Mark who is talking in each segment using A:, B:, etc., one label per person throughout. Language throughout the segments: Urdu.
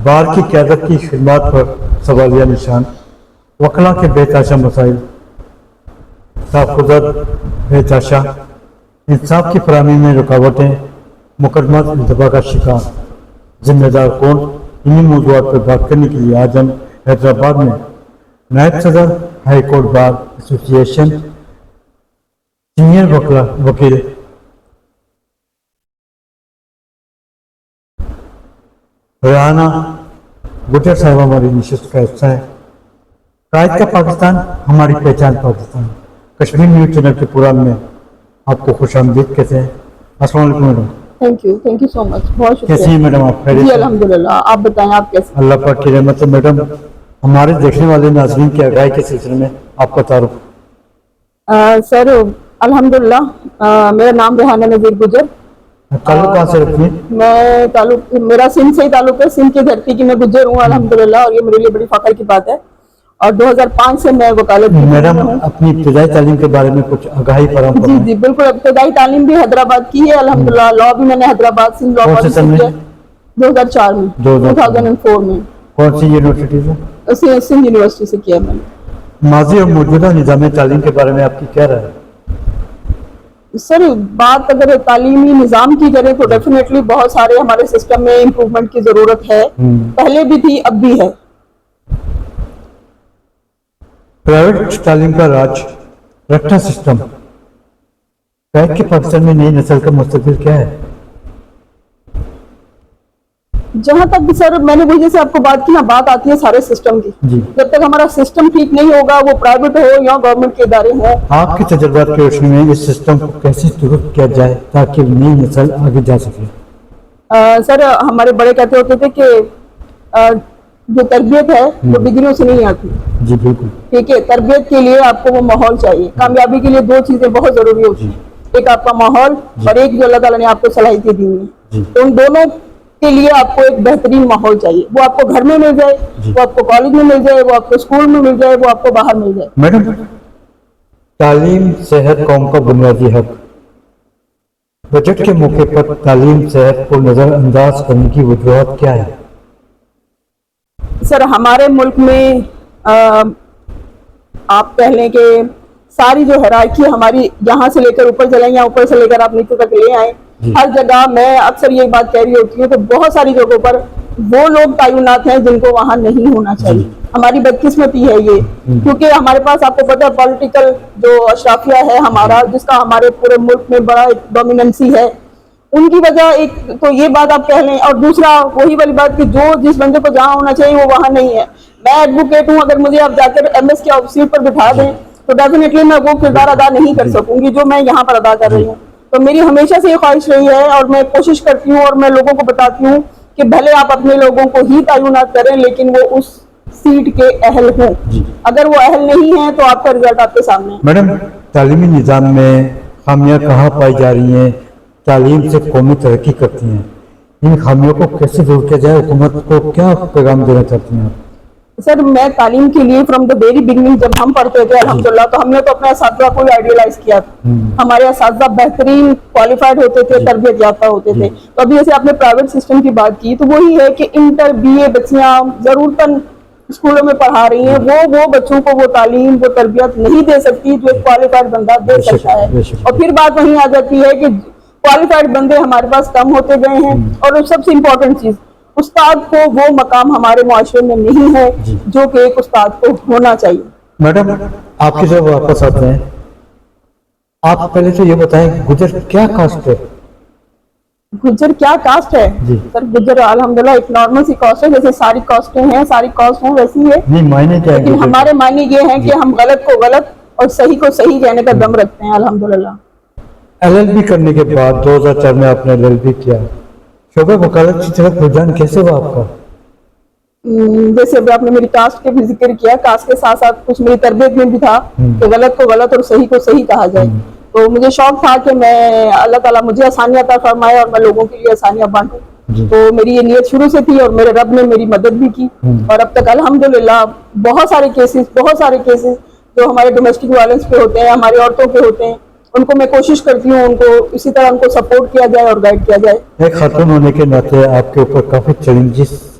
A: بار کی قیادت کی خدمات پر سوالیہ نشان، وکلا کے بے تحاشا مسائل، تحفظات بے تحاشا، انصاف کی فراہمی میں رکاوٹیں، مقدمات التبا کا شکار، ذمہ دار کون، انہی موضوعات پر بات کرنے کے لیے آج ہم حیدرآباد میں نائب صدر ہائی کورٹ بار ایسوسی ایشن سینئر وکیل ریحانہ گجر صاحب ہماری نشست کا حصہ ہے۔ قائد کا پاکستان، ہماری پہچان پاکستان، کشمیر نیوز چینل کے پروگرام میں آپ کو خوش آمدید کہتے ہیں۔ السلام علیکم میڈم۔
B: تھینک یو سو مچ، بہت شکریہ۔
A: کیسی ہیں میڈم آپ؟ خیریت
B: جی
A: سے؟
B: الحمدللہ، آپ بتائیں آپ کیسے؟
A: اللہ پاک کی رحمت ہے۔ میڈم، ہمارے دیکھنے والے ناظرین کی آگاہی کے سلسلے میں آپ کا تعارف۔
B: سر الحمدللہ، میرا نام ریحانہ نذیر گجر۔
A: تعلق کہاں سے رکھتی ہیں؟
B: میں میرا سندھ سے ہی تعلق ہے، سندھ کی دھرتی کی میں گجر ہوں الحمدللہ، اور یہ میرے لیے بڑی فخر کی بات ہے۔ اور 2005 سے میں وکالت کی
A: میڈم، اپنی ابتدائی تعلیم کے بارے میں کچھ آگاہی فراہم
B: جی
A: کریں۔
B: جی بالکل، ابتدائی تعلیم بھی حیدرآباد کی ہے الحمدللہ، لاء بھی میں نے حیدرآباد سندھ لاء
A: کون سے سن میں؟
B: 2004 میں، 2004 میں
A: کون سی یونیورسٹی سے؟
B: سندھ یونیورسٹی سے کیا میں نے۔
A: ماضی اور موجودہ نظام تعلیم کے بارے میں آپ کی کیا رائے ہے؟
B: سر بات اگر تعلیمی نظام کی کریں تو ڈیفینیٹلی بہت سارے ہمارے سسٹم میں امپروومنٹ کی ضرورت ہے، پہلے بھی تھی اب بھی ہے۔
A: پرائیویٹ تعلیم کا راج رکھنا سسٹم، قائد کے پاکستان میں نئی نسل کا مستقبل کیا ہے؟
B: جہاں تک بھی سر میں نے وہی جیسے آپ کو بات کی نا، بات آتی ہے سارے سسٹم کی۔
A: جی،
B: جب تک ہمارا سسٹم ٹھیک نہیں ہوگا، وہ پرائیویٹ ہو یا گورنمنٹ کے ادارے ہوں۔
A: آپ کے تجربات کی روشنی میں اس سسٹم کو کیسے درست کیا جائے تاکہ نئی نسل آگے جا سکے؟
B: سر ہمارے بڑے کہتے ہوتے تھے کہ جو تربیت ہے وہ ڈگریوں سے نہیں آتی۔
A: جی بالکل
B: ٹھیک ہے، تربیت کے لیے آپ کو وہ ماحول چاہیے۔ کامیابی کے لیے دو چیزیں بہت ضروری ہوتی ہیں، ایک آپ کا ماحول اور ایک جو اللہ تعالیٰ نے آپ کو صلاحیتیں دی ہیں، تو ان دونوں کے لیے آپ کو ایک بہترین ماحول چاہیے۔ وہ آپ کو گھر میں مل جائے، وہ آپ کو کالج میں مل جائے، وہ آپ کو اسکول میں مل جائے، وہ آپ کو باہر مل جائے۔
A: میڈم، تعلیم صحت قوم کا بنیادی حق، بجٹ کے موقع پر تعلیم صحت کو نظر انداز کرنے کی وجوہات کیا ہے؟
B: سر ہمارے ملک میں آپ کہہ لیں کہ ساری جو ہیرارکی ہماری یہاں سے لے کر اوپر چلیں یا اوپر سے لے کر آپ نیچے تک لے آئیں، ہر جگہ میں اکثر یہ بات کہہ رہی ہوتی ہوں کہ بہت ساری جگہوں پر وہ لوگ تعینات ہیں جن کو وہاں نہیں ہونا چاہیے۔ ہماری بدقسمتی ہے یہ، کیونکہ ہمارے پاس آپ کو پتہ ہے پولیٹیکل جو اشرافیہ ہے ہمارا، جس کا ہمارے پورے ملک میں بڑا ایک ڈومیننسی ہے، ان کی وجہ ایک تو یہ بات آپ کہہ لیں، اور دوسرا وہی والی بات کہ جو جس بندے کو جہاں ہونا چاہیے وہ وہاں نہیں ہے۔ میں ایڈوکیٹ ہوں، اگر مجھے آپ جا کر ایم ایس کے سیٹ پر بٹھا دیں تو ڈیفینیٹلی میں وہ کردار ادا نہیں کر سکوں گی جو میں یہاں پر ادا کر رہی ہوں۔ تو میری ہمیشہ سے یہ خواہش رہی ہے اور میں کوشش کرتی ہوں اور میں لوگوں کو بتاتی ہوں کہ بھلے آپ اپنے لوگوں کو ہی تعینات کریں لیکن وہ اس سیٹ کے اہل ہوں۔ اگر وہ اہل نہیں ہیں تو آپ کا رزلٹ آپ کے سامنے ہے۔
A: میڈم، تعلیمی نظام میں خامیاں کہاں پائی جا رہی ہیں؟ تعلیم سے قومی ترقی کرتی ہیں، ان خامیوں کو کیسے دور کیا جائے؟ حکومت کو کیا پیغام دینا چاہتی ہیں آپ؟
B: سر میں تعلیم کے لیے فرام دا ویری بگننگ جب ہم پڑھتے تھے الحمدللہ تو ہم نے تو اپنے اساتذہ کو آئیڈیلائز کیا تھا۔ ہمارے اساتذہ بہترین کوالیفائڈ ہوتے تھے، تربیت یافتہ ہوتے تھے۔ تو ابھی جیسے آپ نے پرائیویٹ سسٹم کی بات کی تو وہی ہے کہ انٹر بی اے بچیاں ضرورتاً اسکولوں میں پڑھا رہی ہیں، وہ بچوں کو وہ تعلیم وہ تربیت نہیں دے سکتی جو ایک کوالیفائڈ بندہ دے سکتا ہے۔ اور پھر بات وہیں آ جاتی ہے کہ کوالیفائڈ بندے ہمارے پاس کم ہوتے گئے ہیں، اور سب سے امپورٹنٹ چیز استاد کو وہ مقام ہمارے معاشرے میں نہیں ہے جو کہ ایک استاد کو ہونا چاہیے۔
A: میڈم، آپ کی طرف واپس آتے ہیں، آپ پہلے تو یہ بتائیں گجر کیا کاسٹ ہے؟
B: گجر کیا کاسٹ ہے؟ سر گجر الحمدللہ ایک نارمل سی کاسٹ ہے، جیسے ساری کاسٹیں ہیں، ساری کاسٹ ہیں ویسی ہے،
A: نہیں معنی کیا ہے؟
B: لیکن ہمارے معنی یہ ہیں کہ ہم غلط کو غلط اور صحیح کو صحیح کہنے کا دم رکھتے ہیں الحمدللہ۔
A: ایل ایل بی کرنے کے بعد 2004 میں آپ نے ایل ایل بی کیا، شعبہ وکالت کی طرف رجحان کیسے ہوا آپ کا؟
B: جیسے ابھی آپ نے میری کاسٹ کے بھی ذکر کیا، کاسٹ کے ساتھ ساتھ کچھ میری تربیت میں بھی تھا کہ غلط کو غلط اور صحیح کو صحیح کہا جائے۔ تو مجھے شوق تھا کہ میں اللہ تعالیٰ مجھے آسانیاں عطا فرمائے اور میں لوگوں کے لیے آسانیاں بانٹوں۔ تو میری یہ نیت شروع سے تھی اور میرے رب نے میری مدد بھی کی، اور اب تک الحمدللہ بہت سارے کیسز جو ہمارے ڈومیسٹک وائلنس پہ ہوتے ہیں، ہماری عورتوں پہ ہوتے ہیں، ان کو میں کوشش کرتی ہوں ان کو اسی طرح ان کو سپورٹ کیا جائے اور گائیڈ کیا جائے۔
A: ایک خاتون ہونے کے ناطے آپ کے اوپر کافی چیلنجز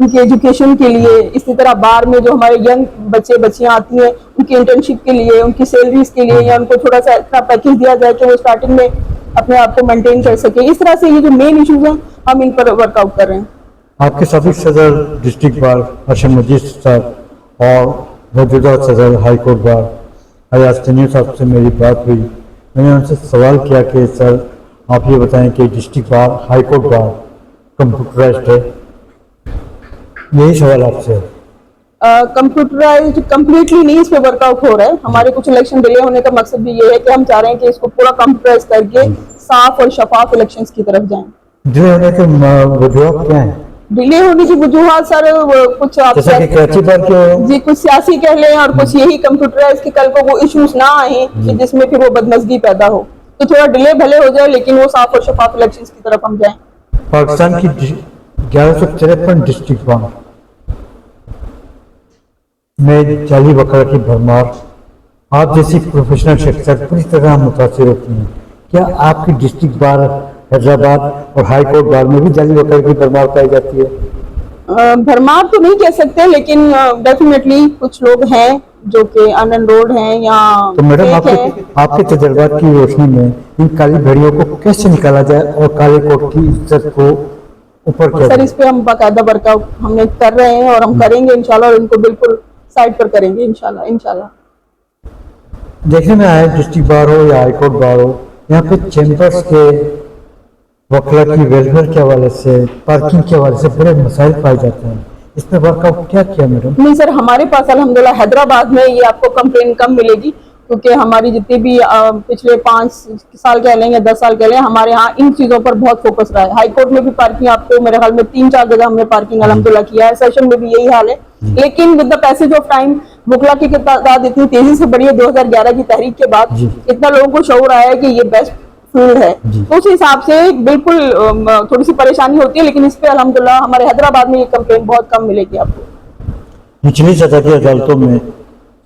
B: ان کی ایجوکیشن کے لیے. اسی طرح بار میں جو ہمارے ینگ بچے بچیاں آتی ہیں ان کی انٹرنشپ کے لیے, ان کی سیلریز کے لیے, یا ان کو تھوڑا سا اتنا پیکیج دیا جائے کہ وہ اسٹارٹنگ میں اپنے آپ کو مینٹین کر سکے. اس طرح سے یہ جو مین ایشوز ہیں ہم ان پر ورک آؤٹ کر رہے ہیں.
A: آپ کے سابق صدر ڈسٹرکٹ بار ارشد مجید صاحب اور موجودہ صدر ہائی کورٹ بار ایاز تنیم صاحب سے میری بات ہوئی. میں نے ان سے سوال کیا کہ سر آپ یہ بتائیں کہ district bar high court bar computerised ہے؟ یہی سوال آپ سے.
B: کمپیوٹرائزڈ کمپلیٹلی نہیں اس پہ ورک آؤٹ ہو رہا ہے. ہمارے کچھ الیکشن ڈیلے ہونے کا مقصد بھی یہ ہے کہ ہم چاہ رہے ہیں کہ اس کو پورا کمپیوٹرائز کر کے صاف اور شفاف الیکشنز کی طرف جائیں.
A: ڈیلے ہونے کے وجوہات کیا ہیں؟
B: ڈیلے ہونے کی وجوہات سر کچھ آپ
A: جیسا کہ کراچی بار کے
B: جی کچھ سیاسی کہہ لیں اور کچھ یہی کمپیوٹرائز کے کل کو وہ ایشوز نہ آئیں کہ جس میں پھر وہ بدمزگی پیدا ہو. تو تھوڑا ڈیلے بھلے ہو جائے لیکن وہ صاف اور شفاف الیکشنز کی طرف ہم جائیں.
A: پاکستان کی 1153 ڈسٹرکٹ بار میں جعلی وکلا کی بھرمار آپ جیسی پروفیشنل شخصیت پوری طرح متاثر ہوتی ہیں. کیا آپ کی ڈسٹرکٹ بار حیدرآباد اور ہائی کورٹ بار میں بھی جعلی وکلا کی بھرمار پائی جاتی ہے؟
B: بھرمار تو نہیں کہہ سکتے لیکن ڈیفینیٹلی کچھ لوگ ہیں جو کہ ان انرولڈ ہیں یا
A: تو میڈم
B: fake ہیں.
A: آپ کے تجربات کی روشنی میں ان کالی گھڑیوں کو کیسے نکالا جائے اور کالے کوٹ کی عزت کو اوپر کیا
B: سر
A: جائے؟
B: اس پہ ہم باقاعدہ ورک آؤٹ ہم نے کر رہے ہیں اور ہم کریں گے انشاءاللہ, اور ان کو بالکل سائڈ پر کریں گے انشاءاللہ.
A: دیکھنے میں آئے ڈسٹرکٹ بار ہو یا ہائی کورٹ بار ہو, یہاں پہ چیمبرز کے وکلا کی ویلفیئر کے حوالے سے پارکنگ کے حوالے سے بڑے مسائل پائے جاتے ہیں. اس پہ ورک آؤٹ کیا کیا میڈم؟
B: نہیں سر ہمارے پاس الحمدللہ حیدرآباد میں یہ آپ کو کمپلین کم ملے گی کیونکہ ہماری جتنی بھی پچھلے 5 سال کہہ لیں یا 10 سال کہہ لیں ہمارے ہاں ان چیزوں پر بہت فوکس رہا ہے. ہائی کورٹ میں بھی پارکنگ آپ کو میرے خیال میں 3-4 جگہ ہم نے پارکنگ الحمدللہ کیا ہے. سیشن میں بھی یہی حال ہے. لیکن with the passage of time وکلا کی تعداد اتنی تیزی سے بڑھی ہے 2011 کی تحریک کے بعد اتنا لوگوں کو شعور آیا ہے کہ یہ بیسٹ فیلڈ ہے. تو اس حساب سے بالکل تھوڑی سی پریشانی ہوتی ہے لیکن اس پہ الحمدللہ ہمارے حیدرآباد میں یہ کمپلین بہت کم ملے گی آپ کو.
A: نچلی سطح کی عدالتوں میں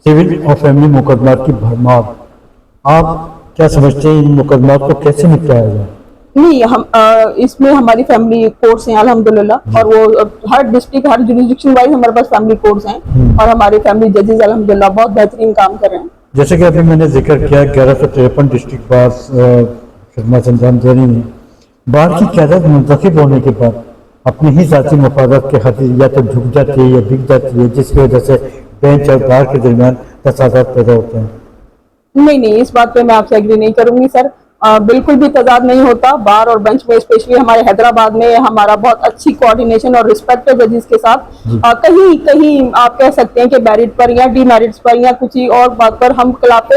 A: سول اور فیملی مقدمات کی بھرمار, آپ کیا سمجھتے ہیں ان مقدمات کو کیسے نپٹایا جائے؟
B: نہیں ہم اس میں ہماری فیملی کورٹس ہیں الحمدللہ, اور وہ ہر ڈسٹرکٹ ہر جوریسڈکشن وائز ہمارے پاس فیملی کورٹس ہیں اور ہمارے فیملی ججز الحمدللہ بہت بہترین کام کر رہے ہیں.
A: جیسے کہ ابھی میں نے ذکر کیا 1153 ڈسٹرکٹ بار خدمات انجام دے رہی ہیں. بار کی قیادت منتخب ہونے کے بعد اپنی ہی ذاتی مفادات کے خاطر یا تو جھک جاتی ہے یا بک جاتی ہے, جس کی وجہ سے بینچ اور بار کے درمیان تصادمات پیدا ہوتے ہیں.
B: نہیں اس بات پہ میں آپ سے ایگری نہیں کروں گی سر. بالکل بھی تضاد نہیں ہوتا. بار اور بینچ میں اسپیشلی ہمارے حیدرآباد میں ہمارا بہت اچھی کوآرڈینیشن اور رسپیکٹ ہے ججز کے ساتھ. کہیں آپ کہہ سکتے ہیں کہ میرٹ پر یا ڈی میرٹس پر یا کچھ اور بات پر ہم خلاف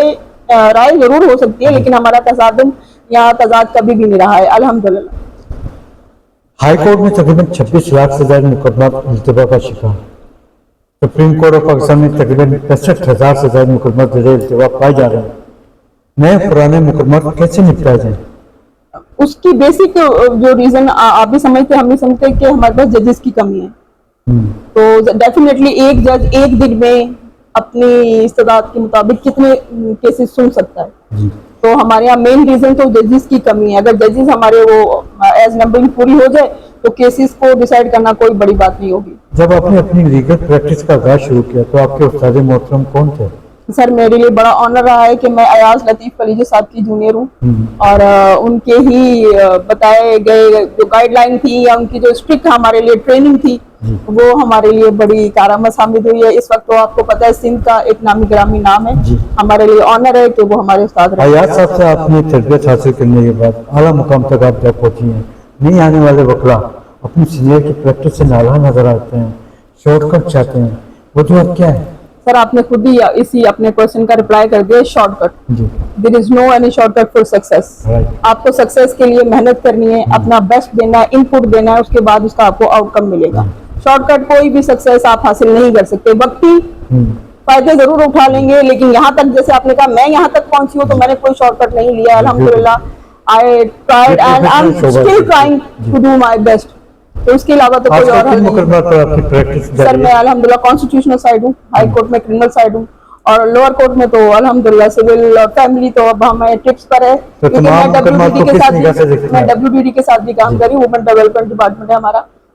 B: رائے ضرور ہو سکتی ہے لیکن ہمارا تصادم یا تضاد کبھی بھی نہیں رہا ہے الحمدللہ.
A: ہائی کورٹ میں تقریباً 26 لاکھ سے زائد مقدمات التوا کا شکار. سپریم کورٹ آف پاکستان میں تقریباً 65,000 سے زائد مقدمات زیر التوا پائے جا رہے ہیں. نئے پرانے مقدمات کیسے نپٹائے جائیں؟
B: اس کی بیسک جو ریزن آپ بھی سمجھتے ہم بھی سمجھتے کہ ہمارے پاس ججز کی کمی ہے. تو ڈیفینیٹلی ایک جج ایک دن میں اپنی استطاعت کے مطابق کتنے کیسز سن سکتا ہے. تو ہمارے یہاں مین ریزن تو ججز کی کمی ہے. اگر ججز ہمارے وہ ایز نمبرنگ پوری ہو جائے تو کیسز کو ڈیسائیڈ کرنا کوئی بڑی بات نہیں ہوگی.
A: جب آپ نے اپنی لیگل پریکٹس کا آغاز شروع کیا تو آپ کے استاد محترم کون تھے؟
B: سر میرے لیے بڑا آنر رہا ہے کہ میں ایاز لطیف کلیجی صاحب کی جونیئر ہوں اور ان کے ہی بتائے گئے جو گائیڈ لائن تھی یا ان کی جو اسٹرکٹ ہمارے لیے ٹریننگ تھی وہ ہمارے لیے بڑی کارآمد ثابت ہوئی ہے. اس وقت تو آپ کو پتہ ہے سندھ کا ایک نامی گرامی نام ہے. ہمارے لیے آنر ہے کہ وہ ہمارے استاد رہے.
A: ایاز صاحب سے آپ نے تربیت حاصل کرنے کے بعد اعلیٰ مقام تک آپ جب پہنچی ہیں. نہیں آنے والے وکلا اپنی سینئر کی پریکٹس سے نالاں نظر آتے ہیں, شارٹ کٹ چاہتے ہیں, وجوہات کیا ہے؟
B: سر آپ نے خود ہی اسی اپنے کوشچن کا رپلائی کر دیا, shortcut. There is no any shortcut for success. آپ کو سکسیس کے لیے محنت کرنی ہے, اپنا بیسٹ دینا ہے, ان پٹ دینا ہے, اس کے بعد اس کا آپ کو آؤٹ کم ملے گا. شارٹ کٹ کوئی بھی سکسیس آپ حاصل نہیں کر سکتے. وقتی فائدے ضرور اٹھا لیں گے لیکن یہاں تک جیسے آپ نے کہا میں یہاں تک پہنچی ہوں تو میں نے کوئی شارٹ کٹ نہیں لیا. الحمدللہ I tried and I'm still trying to do my best. تو اس کے علاوہ تو کوئی اور حل نہیں. سر میں الحمدللہ کانسٹیٹیوشنل سائڈ ہوں, ہائی کورٹ میں کرمنل سائڈ ہوں اور لوور کورٹ میں تو الحمدللہ سول اور فیملی تو اب ہمیں ٹپس پر ہے کیونکہ میں WBD کے ساتھ بھی کام کری. وومن ڈیولپمنٹ ڈپارٹمنٹ ہے ہمارا.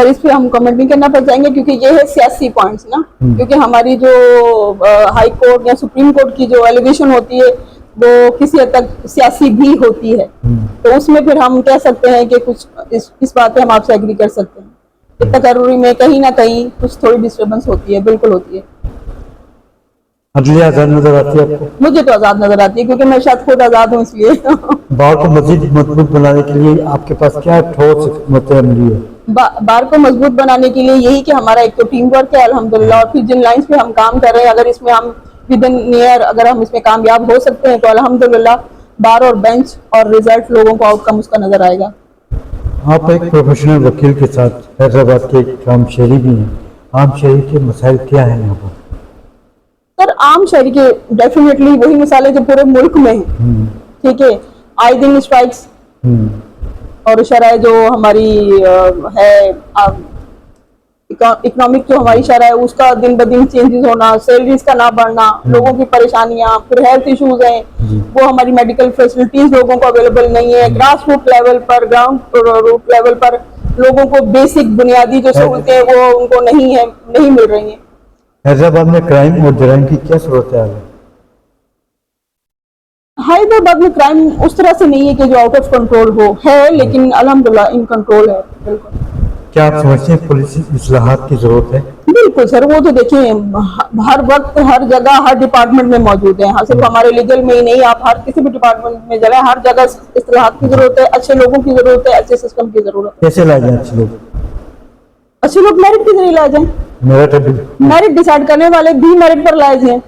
B: سر اس پہ ہم کمنٹ نہیں کرنا پڑ جائیں گے کیونکہ یہ ہے سیاسی پوائنٹس نا، کیونکہ ہماری جو ہائی کورٹ یا سپریم کورٹ کی جو ایلیگیشن ہوتی ہے وہ کسی حد تک سیاسی بھی ہوتی ہے، تو اس میں پھر ہم کہہ سکتے ہیں کہ کچھ اس بات پہ ہم آپ سے ایگری کر سکتے ہیں کہ تقرری میں کہیں نہ کہیں کچھ تھوڑی ڈسٹربنس ہوتی ہے، بالکل ہوتی ہے۔
A: عدلیہ آزاد نظر آتی ہے آپ کو؟
B: مجھے تو آزاد نظر آتی ہے کیونکہ میں شاید خود آزاد ہوں اس لیے۔
A: بار کو مزید مضبوط بنانے کے لیے آپ کے پاس کیا ٹھوس حکمت عملی ہے؟
B: بار کو مضبوط بنانے کے لیے یہی کہ ہمارا ایک تو ٹیم ورک ہے الحمدللہ، اور پھر جن لائنز پہ ہم کام کر رہے ہیں اگر اس میں ہم ود ان ایئر اگر ہم اس میں کامیاب ہو سکتے ہیں تو الحمدللہ بار اور بینچ اور ریزلٹ لوگوں کو آؤٹ کم اس کا نظر آئے گا۔
A: آپ ایک پروفیشنل وکیل کے ساتھ حیدرآباد کے ایک عام شہری بھی ہیں، عام شہری کے مسائل کیا ہیں یہاں پر؟
B: سر عام شہری کے ڈیفینیٹلی وہی مثالیں جو پورے ملک میں ہیں، ٹھیک ہے، آئے دن اسٹرائکس اور شرح جو ہماری ہے اکنامک جو ہماری شرح ہے اس کا دن بدن چینجز ہونا، سیلریز کا نہ بڑھنا، لوگوں کی پریشانیاں، پھر ہیلتھ ایشوز ہیں وہ ہماری میڈیکل فیسلٹیز لوگوں کو اویلیبل نہیں ہے، گراس روٹ لیول پر گراؤنڈ روٹ لیول پر لوگوں کو بیسک بنیادی جو سہولتیں ہیں وہ ان کو نہیں مل رہی ہیں۔
A: حیدرآباد میں کرائم اور جرائم کی کیا صورتحال ہے؟
B: حیدرآباد میں کرائم اس طرح سے نہیں ہے کہ جو آؤٹ آف کنٹرول ہو، ہے لیکن الحمدللہ ان کنٹرول ہے۔ بالکل
A: کیا آپ سمجھتے ہیں پولیس اصلاحات کی ضرورت ہے؟
B: بالکل سر، وہ تو دیکھیں ہر وقت ہر جگہ ہر ڈپارٹمنٹ میں موجود ہیں، صرف ہمارے لیگل میں ہی نہیں، آپ ہر کسی بھی ڈپارٹمنٹ میں جائیں ہر جگہ اصلاحات کی ضرورت ہے، اچھے لوگوں کی ضرورت ہے، اچھے سسٹم کی ضرورت ہے۔
A: کیسے لائے جائیں اچھے لوگ؟
B: اچھے لوگ میرٹ کے ذریعے لائے جائیں،
A: میرٹ ابھی
B: میرٹ ڈیسائیڈ کرنے والے بھی میرٹ پر لائے جائیں۔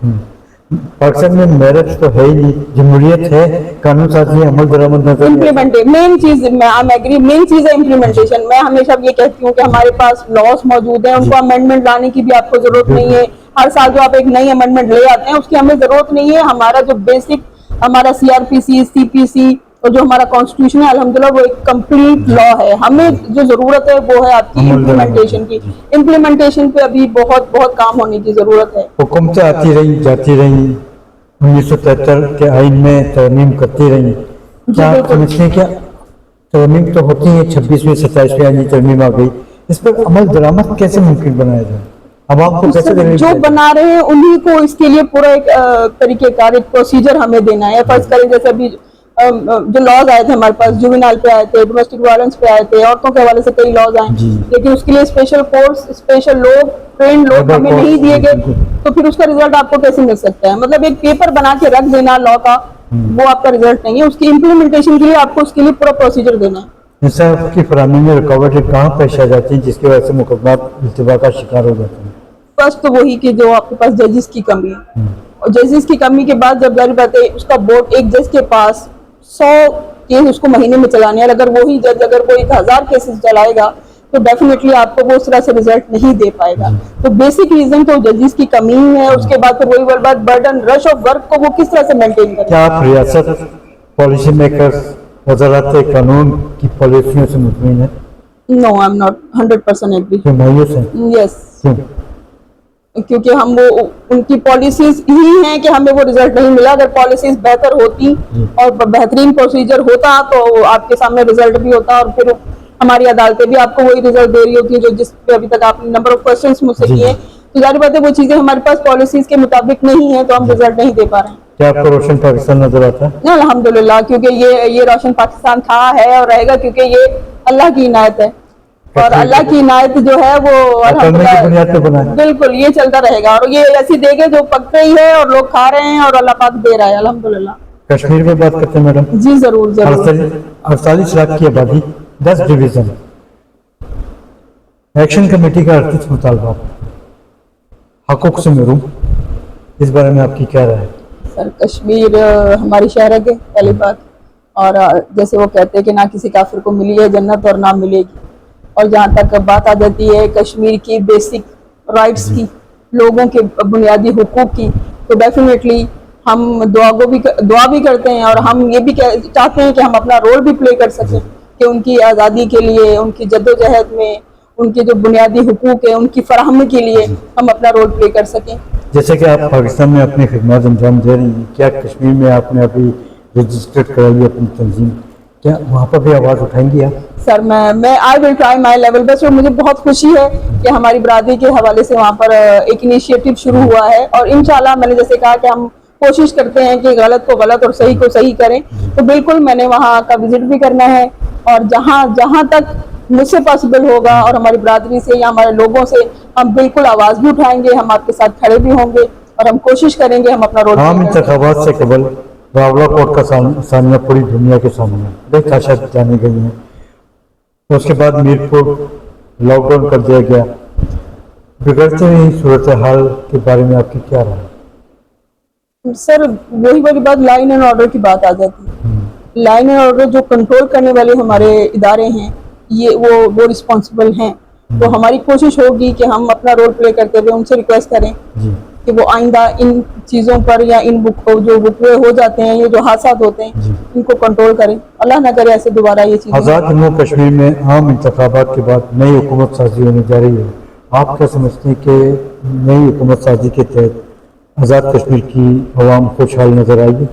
A: پاکستان میں میرٹ تو ہے ہی نہیں، جمہوریت ہے، قانون سازی عمل درآمد نظر
B: امپلیمنٹ مین چیز مین چیز ہے امپلیمنٹیشن۔ میں ہمیشہ یہ کہتی ہوں کہ ہمارے پاس لاس موجود ہیں، ان کو امینڈمنٹ لانے کی بھی آپ کو ضرورت نہیں ہے، ہر سال جو آپ ایک نئی امینڈمنٹ لے آتے ہیں اس کی ہمیں ضرورت نہیں ہے۔ ہمارا جو بیسک ہمارا CRPC CPC اور جو ہمارا کانسٹیٹیوشن ہے الحمدللہ وہ ایک کمپلیٹ لا ہے، ہمیں جو ضرورت ہے وہ ہے آپ کی امپلیمنٹیشن کی۔ امپلیمنٹیشن پہ ابھی بہت کام ہونے کی ضرورت ہے۔
A: حکومتیں آتی رہی جاتی رہی، 1973 کے آئین میں ترمیم کرتی رہی، کیا آپ سمجھتے ہیں کیا ترمیم تو ہوتی ہے، 26ویں 27ویں آئین ترمیم آ گئی، اس پر عمل درآمد کیسے ممکن بنایا جائے؟ عوام کو کیسے
B: جو بنا رہے ہیں انہی کو اس کے لیے پورا ایک طریقہ کار ایک پروسیجر ہمیں دینا ہے۔ فرض کریں جیسے ابھی جو لاز آئے تھے ہمارے پاس جوینائل پہ آئے تھے، ڈومیسٹک وائلنس پہ آئے تھے، عورتوں کے حوالے سے کئی لاز آئے، لیکن اس کے لیے اسپیشل کورس اسپیشل لوگ ٹرینڈ لوگ ہمیں نہیں دیے گئے تو پھر اس کا رزلٹ آپ کو کیسے مل سکتا ہے؟ مطلب ایک پیپر بنا کے رکھ دینا لا کا وہ آپ کا رزلٹ نہیں ہے، اس کی امپلیمنٹیشن کے لیے آپ کو اس کے لیے پورا پروسیجر دینا ہے۔
A: انصاف کی فراہمی میں رکاوٹیں کہاں پیش آ جاتی ہیں جس کی وجہ سے مقدمات التوا کا شکار ہو جاتے ہیں؟
B: فرسٹ تو وہی کہ جو آپ کے پاس ججز کی کمی ہے، اور ججز کی کمی کے بعد جب ظاہر بات ہے اس کا بورڈ ایک جج کے پاس 100 کیس اس کو مہینے میں چلانے ہیں، اگر وہی جج اگر وہ 1000 کیسز چلائے گا تو ڈیفینیٹلی آپ کو وہ اس طرح سے رزلٹ نہیں دے پائے گا۔ تو بیسک ریزن تو ججز کی کمی ہے، اس کے بعد پھر وہی بات برڈن رش آف ورک کو وہ کس طرح سے مینٹین کریں۔
A: کیا آپ ریاست پالیسی میکرز وزارت قانون کی پالیسیوں سے مطمئن ہیں؟
B: نو آئی ایم ناٹ 100% ایگری۔
A: کیوں مایوس ہیں؟
B: یس،
A: کیوں؟
B: کیونکہ ہم وہ ان کی پالیسیز ہی ہیں کہ ہمیں وہ رزلٹ نہیں ملا۔ اگر پالیسیز بہتر ہوتی اور بہترین پروسیجر ہوتا تو آپ کے سامنے رزلٹ بھی ہوتا، اور پھر ہماری عدالتیں بھی آپ کو وہی رزلٹ دے رہی ہوتی ہے جو جس پہ ابھی تک آپ نے نمبر آف کوسچنس مجھ سے کیے ہیں۔ تو ظاہر بات ہے وہ چیزیں ہمارے پاس پالیسیز کے مطابق نہیں ہیں تو ہم رزلٹ نہیں دے پا رہے ہیں۔
A: کیا آپ کو روشن پاکستان نظر آتا ہے؟
B: الحمدللہ، کیونکہ یہ روشن پاکستان تھا ہے اور رہے گا، کیونکہ یہ اللہ کی عنایت ہے، اور اللہ کی عنایت جو ہے وہ الحمدللہ بالکل یہ چلتا رہے گا، اور یہ ایسی دے گے جو پک رہی ہے اور لوگ کھا رہے ہیں اور اللہ پاک دے رہا ہے الحمدللہ۔
A: کشمیر میں بات کرتے ہیں میڈم؟
B: جی ضرور ضرور۔
A: 48 لاکھ کی آبادی، 10 ڈویژن، ایکشن کمیٹی کا 38 مطالبہ، حقوق سے محروم، اس بارے میں آپ کی کیا رائے ہے؟
B: سر کشمیر ہماری شہر ہے پہلی بات، اور جیسے وہ کہتے ہیں کہ نہ کسی کافر کو ملی ہے جنت اور نہ ملے گی، اور جہاں تک بات آ جاتی ہے کشمیر کی بیسک رائٹس کی، لوگوں کے بنیادی حقوق کی، تو ڈیفینیٹلی ہم دعا بھی کرتے ہیں اور ہم یہ بھی چاہتے ہیں کہ ہم اپنا رول بھی پلے کر سکیں کہ ان کی آزادی کے لیے، ان کی جد و جہد میں، ان کے جو بنیادی حقوق ہیں ان کی فراہمی کے لیے ہم اپنا رول پلے کر سکیں۔
A: جیسے کہ آپ پاکستان میں اپنی خدمات انجام دے رہی ہیں، کیا کشمیر میں آپ نے ابھی رجسٹرڈ کرائی اپنی تنظیم؟ کیا وہاں پر بھی آواز اٹھائیں گی آپ؟
B: سر میں I will try my level best, اور مجھے بہت خوشی ہے کہ ہماری برادری کے حوالے سے وہاں پر ایک انیشیٹو شروع ہوا ہے، اور انشاءاللہ میں نے جیسے کہا کہ ہم کوشش کرتے ہیں کہ غلط کو غلط اور صحیح کو صحیح کریں، تو بالکل میں نے وہاں کا وزٹ بھی کرنا ہے، اور جہاں تک مجھ سے پاسبل ہوگا اور ہماری برادری سے یا ہمارے لوگوں سے ہم بالکل آواز بھی اٹھائیں گے، ہم آپ کے ساتھ کھڑے بھی ہوں گے، اور ہم کوشش کریں گے ہم اپنا رول
A: عام
B: پلے کریں۔
A: انتخابات سے قبل راولا کوٹ کا سامنا پوری دنیا کے سامنے بے تحاشا جانی گئی ہیں، اس کے بعد میر پور لاک ڈاؤن کر دیا گیا، بگڑتے ہوئی صورتحال کے بارے میں آپ کی کیا رائے ہے؟
B: سر وہی والی بات لائن اینڈ آرڈر کی بات آ جاتی ہے، لائن اینڈ آرڈر جو کنٹرول کرنے والے ہمارے ادارے ہیں یہ وہ رسپانسبل ہیں، تو ہماری کوشش ہوگی کہ ہم اپنا رول پلے کرتے ہوئے ان سے ریکویسٹ کریں
A: جی
B: کہ وہ آئندہ ان چیزوں پر یا ان جو وقوع ہو جاتے ہیں، یہ جو حادثات ہوتے ہیں
A: جی
B: ان کو کنٹرول کریں، اللہ نہ کرے ایسے دوبارہ یہ چیزیں۔
A: آزاد جموں کشمیر میں عام انتخابات کے بعد نئی حکومت سازی ہونے جا رہی ہے، آپ کیا سمجھتے ہیں کہ نئی حکومت سازی کے تحت آزاد کشمیر کی عوام خوشحال نظر آئے گی؟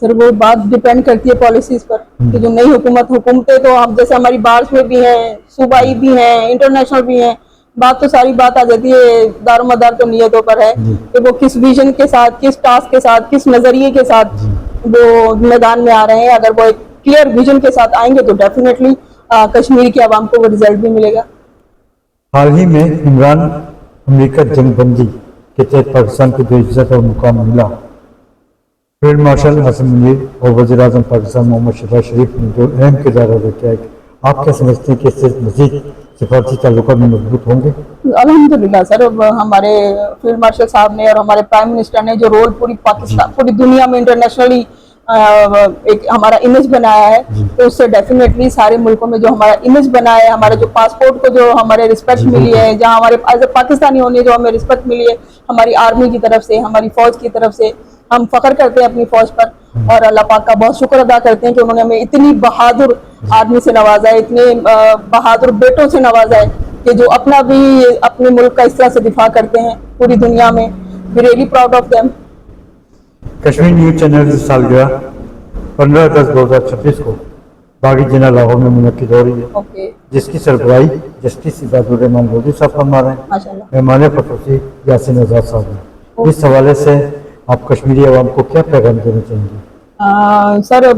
B: سر وہ بات ڈیپینڈ کرتی ہے پالیسیز پر، کہ جو نئی حکومتیں تو ہم جیسے ہماری بارس میں بھی ہیں، صوبائی بھی ہیں، انٹرنیشنل بھی ہیں، بات تو ساری بات آ جاتی ہے دار و مدار تو نیتوں پر ہے کہ وہ کس ویژن کے ساتھ، کس ٹاسک کے ساتھ، کس نظریے کے ساتھ وہ میدان میں آ رہے ہیں۔ اگر وہ ایک کلیئر ویژن کے ساتھ آئیں گے تو ڈیفینیٹلی کشمیر کی عوام کو وہ رزلٹ بھی ملے گا۔
A: حال ہی میں عمران امریکہ جنگ بندی کے تحت پاکستان کو جو عزت اور مقام ملا، فیلڈ مارشل عاصم منیر اور وزیر اعظم پاکستان محمد شہباز شریف نے جو اہم کردار ادا کیا ہے، آپ کیا سمجھتے ہیں کہ اس سے مزید سفارتی تعلقات میں مضبوط ہوں گے؟
B: الحمدللہ سر، ہمارے فیلڈ مارشل صاحب نے اور ہمارے پرائم منسٹر نے جو رول پوری پاکستان پوری دنیا میں انٹرنیشنلی ایک ہمارا امیج بنایا ہے، تو اس سے ڈیفینیٹلی سارے ملکوں میں جو ہمارا امیج بنا ہے، ہمارے جو پاسپورٹ کو جو ہمارے رسپیکٹ ملی ہے، جہاں ہمارے ایز اے پاکستانی ہونے جو ہمیں رسپیکٹ ملی ہے ہماری آرمی کی طرف سے، ہماری فوج کی طرف سے، ہم فخر کرتے ہیں اپنی فوج پر، اور اللہ پاک کا بہت شکر ادا کرتے ہیں کہ انہوں نے ہمیں اتنی بہادر آدمی سے نوازا ہے، اتنے بہادر بیٹوں سے نوازا ہے کہ جو اپنا بھی اپنے ملک کا اس طرح سے دفاع کرتے ہیں پوری دنیا میں۔ We really proud of them.
A: Kashmir news channel کی سالگرہ 15/10/2026 کو باغی جناح لاہور میں منعقد ہو رہی ہے،
B: اوکے،
A: جس کی سربراہی جسٹس عباد الرحمان لودھی صاحب فرما رہے ہیں،
B: ماشاء اللہ۔
A: مہمان خصوصی یاسین آزاد صاحب ہیں۔ اس حوالے سے آپ کشمیری عوام کو کیا پیغام دینا چاہیں گے؟
B: سر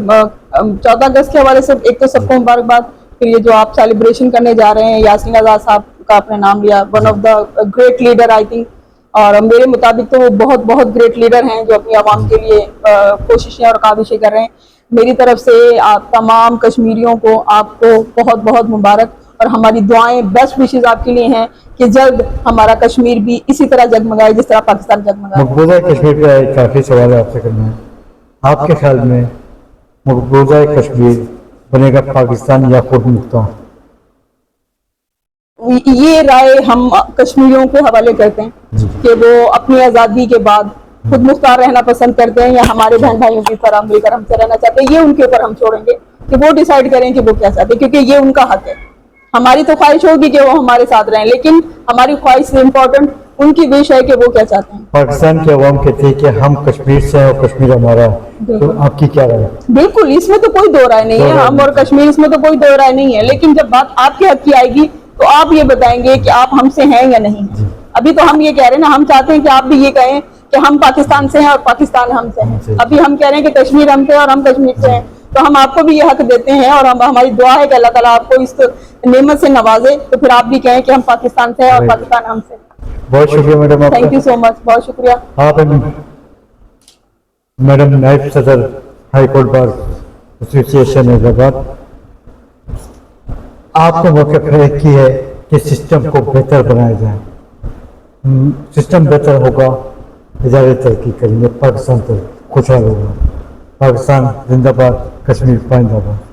B: 14 اگست کے حوالے سے ایک تو سب کو مبارکباد، پھر یہ جو آپ سیلیبریشن کرنے جا رہے ہیں، یاسین آزاد صاحب کا آپ نے نام لیا، one of the great leader I think, اور میرے مطابق تو وہ بہت بہت گریٹ لیڈر ہیں جو اپنی عوام کے لیے کوششیں اور کاوشیں کر رہے ہیں۔ میری طرف سے آپ تمام کشمیریوں کو، آپ کو بہت بہت مبارک، اور ہماری دعائیں بیسٹ وشز آپ کے لیے ہیں کہ جلد ہمارا کشمیر بھی اسی طرح جگمگائے جس طرح پاکستان جگمگائے۔
A: مقبوضہ کشمیر کا ایک کافی سوال آپ سے کرنا ہے، آپ کے خیال میں مقبوضہ کشمیر بنے گا پاکستان یا خود مختار؟
B: یہ رائے ہم کشمیریوں کے حوالے کرتے ہیں کہ وہ اپنی آزادی کے بعد خود مختار رہنا پسند کرتے ہیں یا ہمارے بہن بھائیوں کی طرح مل کر ہم سے رہنا چاہتے ہیں، یہ ان کے اوپر ہم چھوڑیں گے کہ وہ ڈیسائیڈ کریں کہ وہ کیا چاہتے ہیں، کیونکہ یہ ان کا حق ہے۔ ہماری تو خواہش ہوگی کہ وہ ہمارے ساتھ رہیں، لیکن ہماری خواہش سے امپورٹنٹ ان کی وش ہے کہ وہ کیا چاہتے ہیں۔
A: پاکستان کے عوام کہتے ہیں کہ ہم کشمیر سے ہیں اور کشمیر ہمارا ہے، تو آپ کی کیا رائے ہے؟
B: بالکل، اس میں تو کوئی دو رائے نہیں ہے، ہم اور کشمیر اس میں تو کوئی دو رائے نہیں ہے، لیکن جب بات آپ کے حق کی آئے گی تو آپ یہ بتائیں گے کہ آپ ہم سے ہیں یا نہیں ہیں۔ ابھی تو ہم یہ کہہ رہے ہیں نا، ہم چاہتے ہیں کہ آپ بھی یہ کہیں کہ ہم پاکستان سے ہیں اور پاکستان ہم سے ہیں۔ ابھی ہم کہہ رہے ہیں کہ کشمیر ہم سے اور ہم کشمیر سے ہیں، تو ہم آپ کو بھی یہ حق دیتے ہیں، اور ہماری دعا ہے کہ اللہ تعالیٰ آپ کو اس نعمت سے نوازے، تو پھر آپ بھی کہیں کہ ہم پاکستان سے ہیں اور پاکستان ہم سے۔
A: بہت شکریہ میڈم آپ کا۔
B: تھینک یو سو مچ، بہت شکریہ۔
A: آپ میڈم نائب صدر ہائی کورٹ بار ایسوسی ایشن حیدرآباد، آپ کا موقع ایک ہی ہے کہ سسٹم کو بہتر بنایا جائے، سسٹم بہتر ہوگا، ادارے ترقی کریں گے، پاکستان خوشحال ہوگا۔ پاکستان زندہ باد، کشمیر پائندہ باد۔